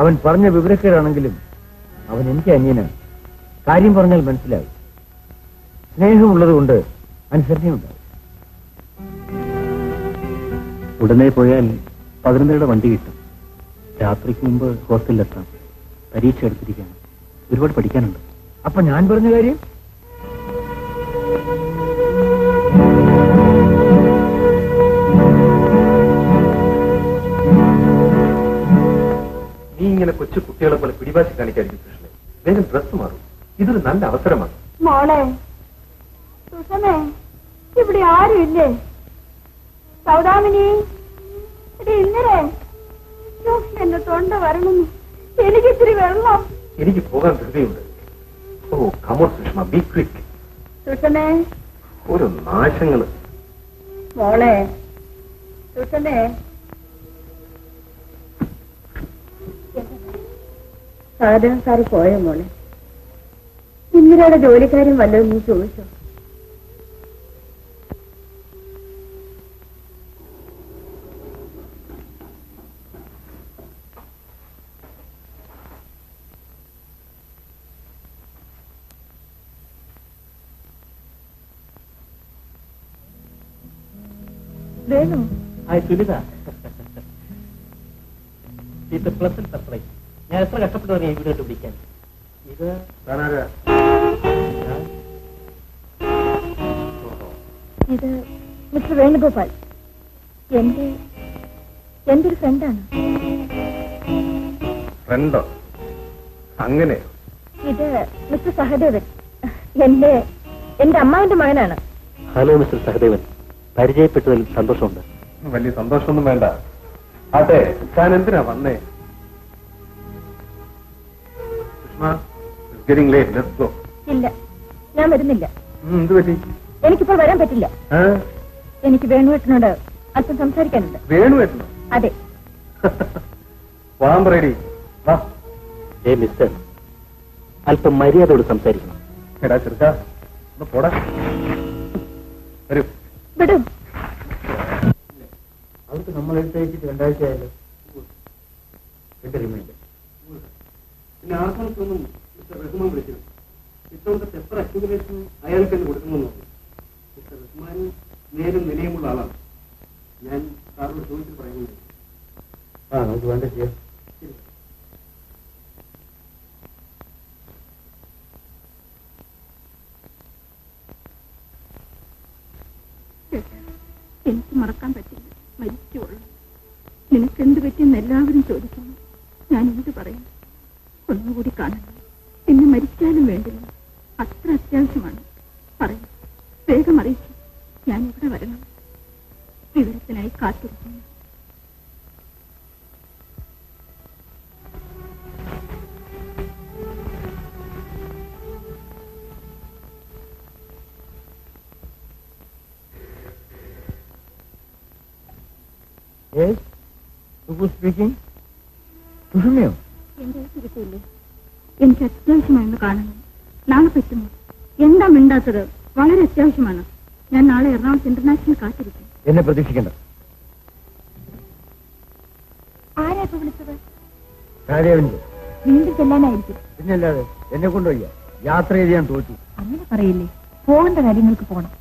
അവൻ പറഞ്ഞ വിവരക്കേടാണെങ്കിലും അവൻ എനിക്ക് അന്യനാണ്. കാര്യം പറഞ്ഞാൽ മനസ്സിലാവും. സ്നേഹമുള്ളത് കൊണ്ട് അനുസരണയുണ്ടാവും. ഉടനെ പോയാൽ 11 വണ്ടി കിട്ടും. രാത്രിക്ക് മുമ്പ് ഹോസ്റ്റലിലെത്താം. പരീക്ഷ എടുത്തിരിക്കുകയാണ്. ഒരുപാട് പഠിക്കാനുണ്ട്. അപ്പൊ ഞാൻ പറഞ്ഞ കാര്യം നീ ഇങ്ങനെ കൊച്ചു കുട്ടികളെ പോലെ പിടിവാശി കാണിക്കാതിരിക്കും കൃഷ്ണൻ. വേഗം ഡ്രസ് മാറും. ഇതൊരു നല്ല അവസരമാണ്. മോളെ സുഷമേ, ഇവിടെ ആരും ഇല്ലേ? സൗദാമിനി, ഇന്നലെ എന്റെ തൊണ്ട വരണമെന്ന്. എനിക്കിത്തിരി വെള്ളം. എനിക്ക് പോകാൻ ധൃതിയുണ്ട്. ഓ കമോൺ സുഷമ, ബി ക്വിക്ക്. സുഷമേ, ഓരോ നാശങ്ങള്. മോളെ സുഷമേ, സാധനക്കാർ പോയ മോളെ. ഇന്ദിരയുടെ ജോലിക്കാരും വല്ലതും നീ ചോദിച്ചോ? വേണു, സുനിത, ഇത് പ്ലസന്റ് സർപ്രൈസ്. ഞാൻ എത്ര കഷ്ടപ്പെട്ടു പറയാം ഇവിടെ വിളിക്കാൻ. ഇത് ഇത് മിസ്റ്റർ വേണുഗോപാൽ, എന്റെ ഒരു ഫ്രണ്ടാണ്. ഫ്രണ്ടോ? അങ്ങനെ? ഇത് മിസ്റ്റർ സഹദേവൻ, എന്റെ അമ്മാവിന്റെ മകനാണ്. ഹലോ മിസ്റ്റർ സഹദേവൻ, പരിചയപ്പെട്ടതിൽ സന്തോഷമുണ്ട്. വലിയ സന്തോഷമൊന്നും വേണ്ട. അതെ, താൻ എന്തിനാ വന്നേ? ഇല്ല, ഞാൻ വരുന്നില്ല. എന്ത് പറ്റി? എനിക്കിപ്പോൾ വരാൻ പറ്റില്ല. എനിക്ക് വേണുവേട്ടനോട് അല്പം സംസാരിക്കാനുണ്ട്. വേണുവേട്ടനോ? അതെ. വാമ്പറേടി വാ. മിസ്റ്റർ, അല്പം മര്യാദയോട് സംസാരിക്കണം. എടാ ചെറുക്കാ, ഒന്ന് പോടാ. വരൂ. വിടൂ. അവർക്ക് നമ്മൾ എടുത്തയച്ചിട്ട് 2 ആഴ്ചയായല്ലോ. എന്റെ റിമൈൻഡർ. പിന്നെ ആർക്കൊന്നും മിസ്റ്റർ റഹ്മാൻ വിളിച്ചിരുന്നു. ഇത്തവണത്തെ പേപ്പർ അക്യുമുലേഷൻ അയാൾക്ക് തന്നെ കൊടുക്കണമെന്ന് പറഞ്ഞു. മിസ്റ്റർ റഹ്മാൻ നേരും നിലയുമുള്ള ആളാണ്. ഞാൻ സാറിനോട് ചോദിച്ചിട്ട് പറയുന്നത്. നമുക്ക് വേണ്ട ചെയ്യാം. എനിക്ക് മറക്കാൻ പറ്റില്ല. മരിക്കുള്ളൂ. നിനക്കെന്ത് പറ്റിയെന്ന് എല്ലാവരും ചോദിക്കുന്നു. ഞാൻ എന്ത് പറയും? ഒന്നുകൂടി കാണണം. എന്നെ മരിച്ചാലും വേണ്ടില്ല. അത്ര അത്യാവശ്യമാണ്. പറയും, വേഗം അറിയിച്ചു. ഞാൻ ഇവിടെ വരണം. വിവരത്തിനായി കാത്തിരിക്കുന്നു. സുഷമയോ? എന്റെ കിട്ടിയില്ലേ? എനിക്ക് അത്യാവശ്യമായെന്ന് കാണണം. നാളെ പറ്റുമോ? എന്താ മിണ്ടാത്തത്? വളരെ അത്യാവശ്യമാണ്. ഞാൻ നാളെ എറണാകുളത്ത് ഇന്റർനാഷണൽ കാത്തിരിക്കും. എന്നെ പ്രതീക്ഷിക്കണ്ട. ആരാ ഇപ്പൊ വിളിച്ചത്? വീണ്ടും ചെല്ലാനായിരിക്കും. പിന്നല്ലാതെ എന്നെ കൊണ്ടുപോയി യാത്ര ചെയ്ത് ഞാൻ തോറ്റു. അങ്ങനെ പറയില്ലേ. പോകേണ്ട കാര്യങ്ങൾക്ക് പോകണം.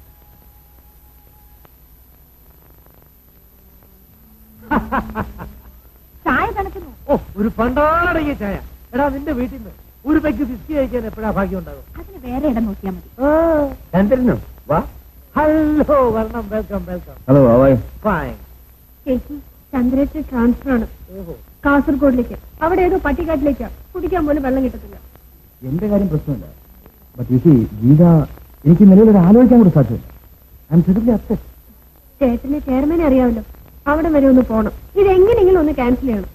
ചായ തണുക്കുന്നു. ഓ, ഒരു പണ്ടാടങ്ങിയ ചായ. എടാ, നിന്റെ വീട്ടിൽ നിന്ന് ഒരു പെഗ് ബിസ്കി കഴിക്കാൻ എപ്പോഴാ ഭാഗ്യം ഉണ്ടാകും? അതിന് വേറെ ഇടം നോക്കിയാൽ മതി. ഞാൻ തരുന്നു. വാ. ഹലോ, വരണം. Welcome welcome. Hello, fine. ചേച്ചി, ചന്ദ്രേറ്റ് ട്രാൻസ്ഫർ ആണ്. കാസർഗോഡിലേക്ക്. അവിടെ ഏതോ പട്ടിക്കാട്ടിലേക്കാ. കുടിക്കാൻ പോലും വെള്ളം കിട്ടത്തില്ല. എന്റെ കാര്യം പ്രശ്നമില്ല. ഗീത, എനിക്ക് നിലവിലൊരു ആലോചിക്കാൻ കൂടി സാധ്യത. ചേട്ടന് ചെയർമാനെ അറിയാമല്ലോ. അവിടെ വരെ ഒന്ന് പോണം. ഇതെങ്ങനെയെങ്കിലും ഒന്ന് ക്യാൻസൽ ചെയ്യണം.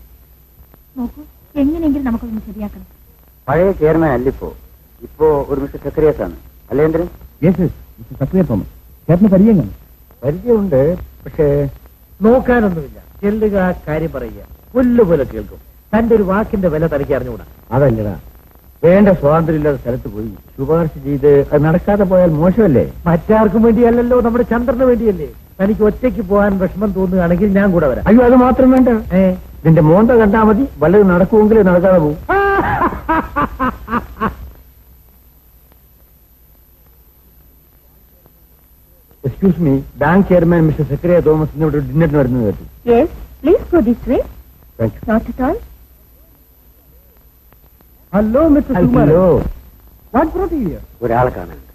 നോക്കൂ, എങ്ങനെയെങ്കിലും നമുക്കൊന്ന് ശരിയാക്കണം. പഴയ ചെയർമാൻ അല്ലിപ്പോ. ഇപ്പോ ഒരു മിസ്റ്റർ സെക്രട്ടറിയേറ്റ് ആണ്. അല്ലേ എന്തരം? Secretary Thomas. ചേട്ടന് പരിചയം? പരിചയമുണ്ട്, പക്ഷേ നോക്കാനൊന്നുമില്ല. ചെല്ലുക, കാര്യം പറയുക, പുല്ലുപോലെ കേൾക്കും. തന്റെ ഒരു വാക്കിന്റെ വില തനിക്ക് അറിഞ്ഞുകൂടാ. അതല്ലടാ, വേണ്ട സ്വാതന്ത്ര്യമില്ലാത്ത സ്ഥലത്ത് പോയി ശുപാർശ ചെയ്ത് അത് നടക്കാതെ പോയാൽ മോശമല്ലേ? മറ്റാർക്കും വേണ്ടിയല്ലല്ലോ, നമ്മുടെ ചന്ദ്രന് വേണ്ടിയല്ലേ. തനിക്ക് ഒറ്റയ്ക്ക് പോകാൻ വിഷമം തോന്നുകയാണെങ്കിൽ ഞാൻ കൂടെ വരാം. അയ്യോ, അത് മാത്രം വേണ്ട. നിന്റെ മോന്ത കണ്ടാ മതി, വല്ലതും നടക്കുമെങ്കിലേ നടക്കാതെ പോകും. Excuse me, bank chairman mister Zacharia Thomas ഇവിടെ ഡിന്നറിന് വരുന്നത് കേട്ടു. Yes, please go this way. Thank you. Not at all. Hello mister hello, what brought here? ഒരാളെ കാണാനുണ്ട്.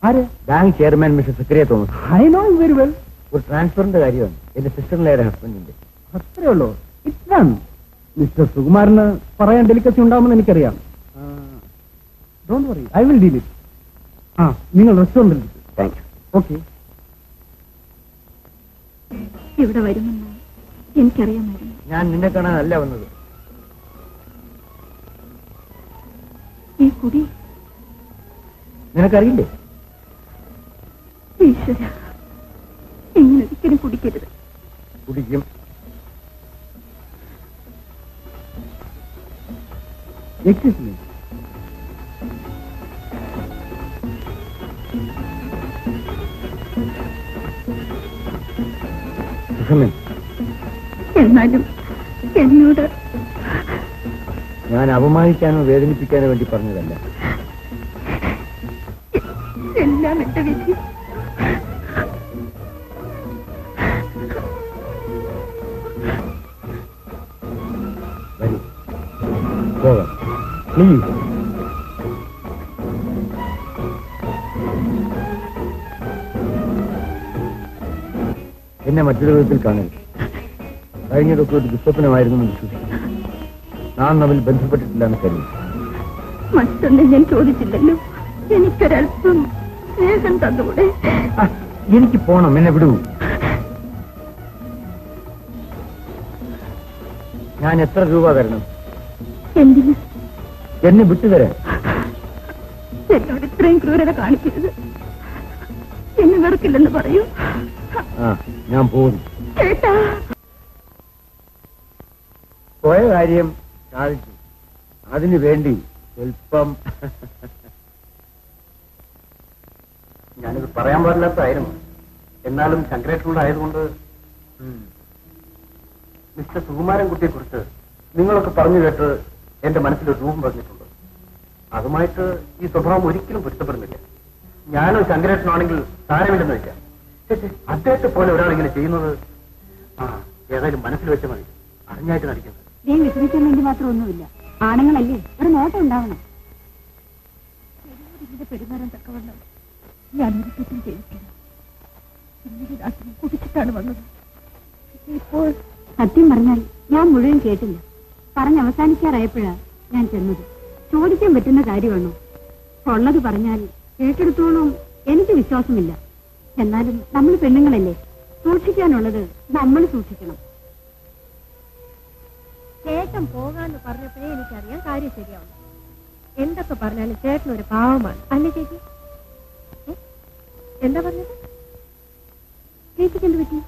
ആര്? Bank chairman mister Zacharia Thomas. I know him very well. ഒരു ട്രാൻസ്ഫറിന്റെ കാര്യമാണ്, എന്റെ സിസ്റ്ററിന്റെ ഹസ്ബൻഡിന്റെ. അത്രേ ഉള്ളൂ. It's done. മിസ്റ്റർ സുകുമാരന് പറയാൻ ഡെലിക്കസി ഉണ്ടാവുമെന്ന് എനിക്കറിയാം. Don't worry, I will deal it. നിങ്ങൾ റെസ്റ്റോറന്റിൽ. Thank you. ഓക്കെ. ഇവിടെ വരുമെന്ന് എനിക്കറിയാമായിരുന്നു. ഞാൻ നിന്നെ കാണാനല്ല വന്നത്. ഈ കുടി നിനക്കറിയില്ലേ? ഈശ്വര, ഇങ്ങനെ ഒരിക്കലും കുടിക്കരുത്. കുടിക്കും. Excuse me. എന്നാലും എന്നോട് ഞാൻ അപമാനിക്കാനോ വേദനിപ്പിക്കാനോ വേണ്ടി പറഞ്ഞതല്ല. എല്ലാം എന്റെ വിധി. വരൂ, പോകാം. പ്ലീസ്. എന്നെ മറ്റൊരു വിധത്തിൽ കാണരുത്. കഴിഞ്ഞതൊക്കെ ഒരു ദുസ്വപ്നമായിരുന്നു എന്ന് വിശ്വസിക്കുന്നു. നാം തമ്മിൽ ബന്ധപ്പെട്ടിട്ടില്ല എന്ന് കരുതി. മറ്റൊന്നും ഞാൻ ചോദിച്ചില്ലല്ലോ. എനിക്കൊരൽപ്പം സ്നേഹം തന്നൂടെ? എനിക്ക് പോണം, എന്നെ വിടൂ. ഞാൻ എത്ര രൂപ തരണം? എന്തിന്? എന്നെ വിട്ടുതരാൻ. എന്നോട് ഇത്രയും ക്രൂരത കാണിക്കരുത്. എന്നെ വെറുക്കില്ലെന്ന് പറയൂ. ഞാൻ പോകുന്നു. ചേട്ടാ, പോയ കാര്യം സാധിച്ചു. അതിനു വേണ്ടി സ്വല്പം ഞാനിത് പറയാൻ പാടില്ലാത്തതായിരുന്നു. എന്നാലും ശങ്കരേട്ടനോടായതുകൊണ്ട് മിസ്റ്റർ സുകുമാരൻകുട്ടിയെ കുറിച്ച് നിങ്ങളൊക്കെ പറഞ്ഞു കേട്ട് എന്റെ മനസ്സിലൊരു രൂപം പറഞ്ഞിട്ടുണ്ട്. അതുമായിട്ട് ഈ സ്വഭാവം ഒരിക്കലും പൊരുത്തപ്പെടുന്നില്ല. ഞാനോ ശങ്കരേട്ടനാണെങ്കിൽ താരമില്ലെന്ന് വെക്കാം. അദ്ദേഹത്തെ പോലെ ഒരാളിങ്ങനെ ചെയ്യുന്നത് ഏതായാലും മനസ്സിൽ വെച്ച മതി. അറിഞ്ഞായിട്ട് നടിക്കുന്നത്. ഞാൻ വിശ്രമിക്കാൻ വേണ്ടി മാത്രം ഒന്നുമില്ല. ആണുങ്ങളല്ലേ, ഒരു നോട്ടം ഉണ്ടാവണം. ഇതിന്റെ പെരുമാറാൻ തക്കവണ്ണം ഞാൻ ഒരു തെറ്റും ചെയ്തിട്ടില്ല. ഇന്നലെ രാത്രി കുടിച്ചിട്ടാണ് വന്നത്. ഇപ്പോൾ സത്യം പറഞ്ഞാൽ ഞാൻ മുഴുവൻ കേട്ടില്ല. പറഞ്ഞ് അവസാനിക്കാറായപ്പോഴാ ഞാൻ ചെന്നത്. ചോദിക്കാൻ പറ്റുന്ന കാര്യമാണോ? ഉള്ളത് പറഞ്ഞാൽ കേട്ടെടുത്തോളം എനിക്ക് വിശ്വാസമില്ല. എന്നാലും നമ്മൾ പെണ്ണുങ്ങളല്ലേ, സൂക്ഷിക്കാനുള്ളത് നമ്മൾ സൂക്ഷിക്കണം. ചേട്ടൻ പോകാന്ന് പറഞ്ഞപ്പോഴേ എനിക്കറിയാം കാര്യം ശരിയാവും. എന്തൊക്കെ പറഞ്ഞാലും ചേട്ടൻ ഒരു പാവമാണ് അല്ലേ ചേച്ചി? എന്താ പറഞ്ഞത്? ചേച്ചിക്ക് എന്ത് പറ്റി?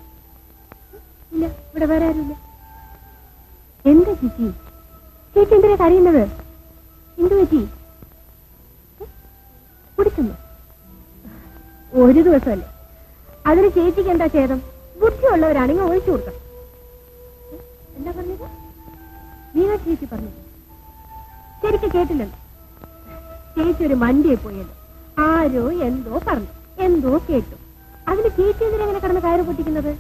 ഇല്ല, ഇവിടെ വേറെ ആരുമില്ല. എന്താ ചേച്ചി? ചേച്ചി എന്തിനാ കരയുന്നത്? എന്ത് പറ്റി? കുടിക്കുന്നു ഒരു ദിവസമല്ലേ, അതിന് ചേച്ചിക്ക് എന്താ ഛേദം? ബുദ്ധിയുള്ളവരാണെങ്കിൽ ഒഴിച്ചു കൊടുക്കണം. എന്താ പറഞ്ഞത്? നീനാ ചേച്ചി പറഞ്ഞത്? ശരിക്കും കേട്ടില്ലല്ലോ. ചേച്ചി ഒരു മണ്ടിയെ പോയത്. ആരോ എന്തോ പറഞ്ഞു, എന്തോ കേട്ടു. അതിന് ചേച്ചി എന്തിനാ കിടന്ന് കയറ് പൊട്ടിക്കുന്നത്?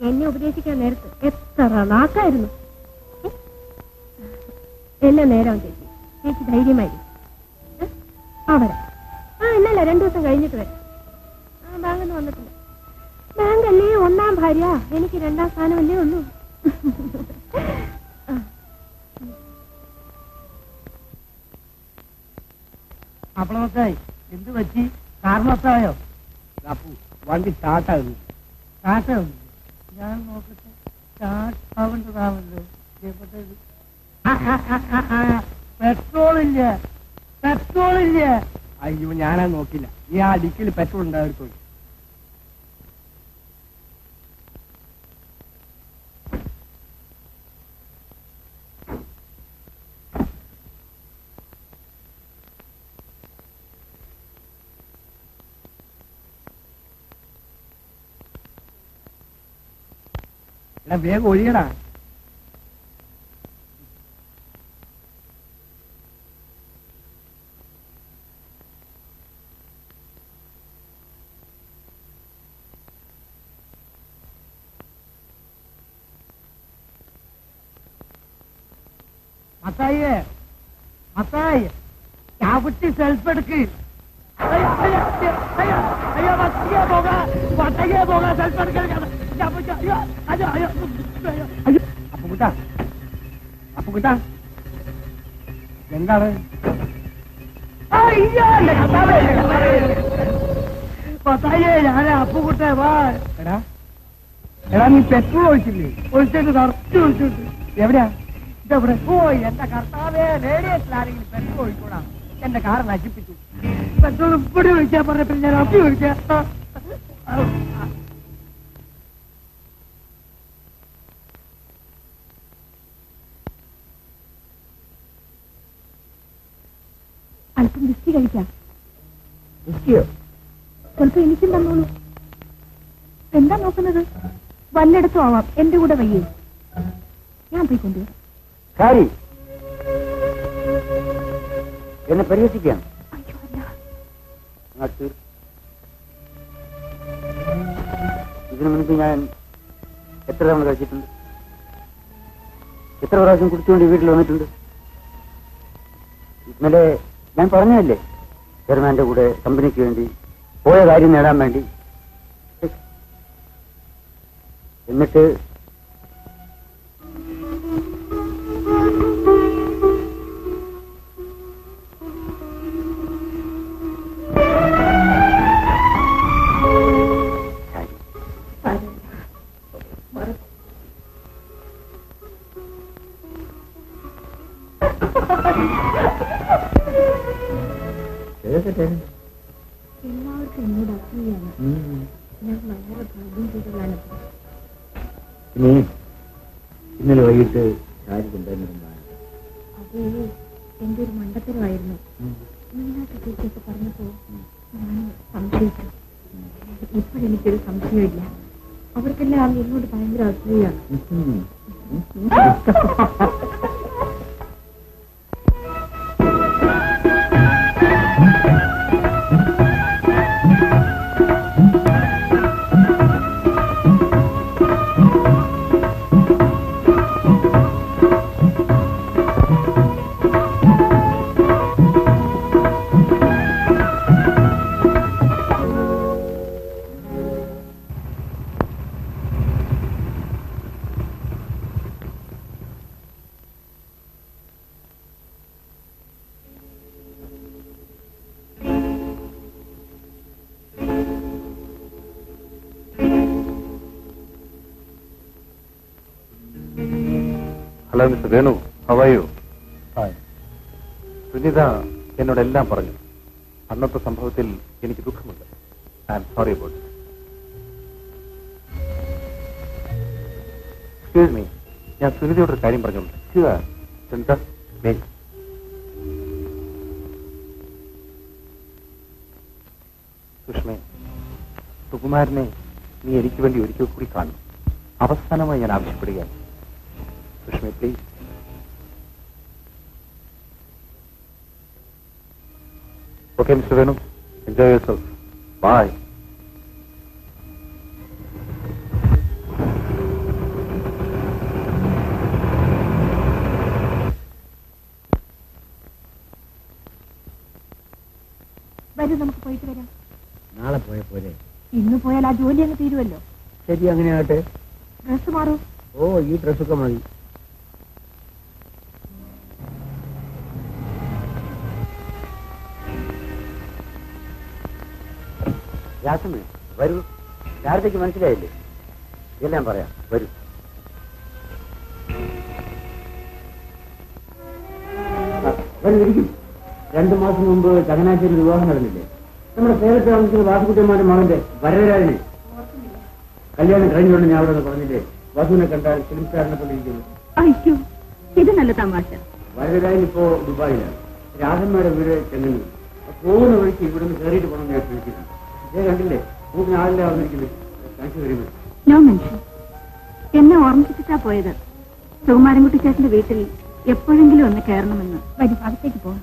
എന്നെ ഉപദേശിക്കാൻ നേരത്ത് എത്ര നാക്കായിരുന്നു. എല്ലാം നേരം ചേച്ചി. ചേച്ചി ധൈര്യമായി വരാം. ഇന്നല്ല 2 ദിവസം കഴിഞ്ഞിട്ട് വരാം. ബാങ്കൊന്നും വന്നിട്ടില്ല. ബാങ്കല്ലേ ഒന്നാം ഭാര്യ, എനിക്ക് 2ാം സ്ഥാനമല്ലേ ഉള്ളൂ. അപ്പളമൊക്കായി എന്ത് പറ്റി? കാരണത്തായോ? വണ്ടി സ്റ്റാർട്ടാകുന്നു. സ്റ്റാർട്ടാകുന്നു. ഞാൻ നോക്കട്ടെ. സ്റ്റാർട്ട് ആവേണ്ടതാണല്ലോ. പെട്രോളില്ല, പെട്രോളില്ല. അയ്യോ, ഞാനാ നോക്കില്ല. ഈ ആ ഡിക്കിൽ പെട്രോൾ ഉണ്ടായിരിക്കും. വേഗം ഒഴിയടാ. മത്തായിയെ മത്തായി ചാവിട്ടി സെൽഫ് എടുക്ക്. അപ്പുകുട്ടാ എന്താണ് മത്തായിയെ ഞാൻ അപ്പുകുട്ടെ വാ. എടാ എടാ നീ പെട്രോൾ ഒഴിച്ചില്ലേ? ഒഴിച്ചിട്ട് നിറച്ച് ഒഴിച്ചിട്ട് എവിടെയാ ഇതെവിടെ? ഓ എന്റെ കർത്താവേ, റേഡിയേറ്ററിലാരെങ്കിലും പെട്രോൾ ഒഴിക്കൂടാ. എന്റെ കാർ നശിപ്പിച്ചു. പെട്രോൾ ഇവിടെ ഒഴിക്കാൻ പറഞ്ഞപ്പോൾ ഞാൻ അപ്പി ഒഴിക്കാം. അല്പം വിസ്കി കഴിക്കാം. വിസ്കിയോ? ചിലപ്പോ എനിക്കും തന്നോളൂ. എന്താ നോക്കുന്നത്? വല്ലയിടത്തും ആവാം. എന്റെ കൂടെ വയ്യേ, ഞാൻ പോയി കൊണ്ടുവരാം. കാരി എന്നെ പരിഹസിക്കാം. അയ്യോ അല്ല. ഇതിനു മുൻപ് ഞാൻ എത്ര തവണ കഴിച്ചിട്ടുണ്ട്? എത്ര പ്രാവശ്യം കുടിച്ചുകൊണ്ട് വീട്ടിൽ വന്നിട്ടുണ്ട്? ഇന്നലെ ഞാൻ പറഞ്ഞതല്ലേ, ചെയർമാന്റെ കൂടെ കമ്പനിക്ക് വേണ്ടി പോയ കാര്യം നേടാൻ വേണ്ടി. എന്നിട്ട് എല്ലാവർക്കും എന്നോട് അസൂയാണ്. ഞാൻ വളരെ ഭാഗ്യം ചെയ്തതാണ്. ഇന്നലെ വൈകിട്ട് കാര്യമുണ്ടായിരുന്നതാണ്. അത് എന്റെ ഒരു മണ്ടത്തരമായിരുന്നു. മീനാട്ട് ചേച്ചിയൊക്കെ പറഞ്ഞപ്പോ ഞാൻ സംശയിച്ചു. ഇപ്പോഴെനിക്കൊരു സംശയമില്ല. അവർക്കെല്ലാം എന്നോട് ഭയങ്കര അസൂയാണ്. Hello mister Venu, how are you? Sunitha എന്നോടെല്ലാം പറഞ്ഞു. അന്നത്തെ സംഭവത്തിൽ എനിക്ക് ദുഃഖമുണ്ട്. I am sorry about it. Excuse me, ഞാൻ സുനിതയോടൊരു കാര്യം പറഞ്ഞോളൂ. സുനിത, സുഷ്മേ, സുകുമാരനെ നീ എനിക്ക് വേണ്ടി ഒരിക്കൽ കൂടി കാണും. അവസാനമായി ഞാൻ ആവശ്യപ്പെടുകയാണ്. സുഷ്മേ, please. Okay mister Venu, enjoy yourself. Bye. വരൂ, നമുക്ക് പോയിട്ട് വരാം. നാളെ പോയ പോലെ. ഇന്ന് പോയാൽ ആ ജോലി അങ്ങ് തീരുമല്ലോ. ശരി, അങ്ങനെ ആകട്ടെ. ഡ്രസ് മാറൂ. ഓ, ഈ ഡ്രസ്സൊക്കെ മതി. ജാസ്മി, വരൂ. രാത്രിക്ക് മനസ്സിലായില്ലേ? എല്ലാം പറയാം, വരൂ. വരും. 2 മാസം മുമ്പ് ചങ്ങനാശ്ശേരി വിവാഹം നടന്നില്ലേ? നമ്മുടെ പേരത്ത് താമസിക്കുന്ന വാസുകുട്ടിയമ്മയുടെ മകന്റെ വരവരാജനെ. കല്യാണം കഴിഞ്ഞുകൊണ്ട് ഞാൻ അവിടെ പറഞ്ഞില്ലേ, വധുവിനെ കണ്ടാൽ ഫിലിം സ്റ്റാറിനെ കൊണ്ടിരിക്കുന്നു. അയ്യോ, ഇത് നല്ല തമാശ. വരവരാജൻ ഇപ്പോ ദുബായിലാണ്. രാധന്മാരുടെ വീട് ചെങ്ങന്നൂർ. പോകുന്ന വഴിക്ക് ഇവിടുന്ന് കയറിയിട്ട് പോകണമെന്ന് ഞാൻ വിളിക്കുന്നു. ഇതേ കണ്ടില്ലേ, കൂട്ടിന് ആളിലെ വന്നിരിക്കുന്നത്. Thank you very much. No mention. എന്നെ ഓർമ്മിപ്പിച്ചിട്ടാ പോയത്. സുകുമാരൻകുട്ടി ചേട്ടന്റെ വീട്ടിൽ എപ്പോഴെങ്കിലും ഒന്ന് കയറണമെന്ന്. വരും, അകത്തേക്ക് പോകാം.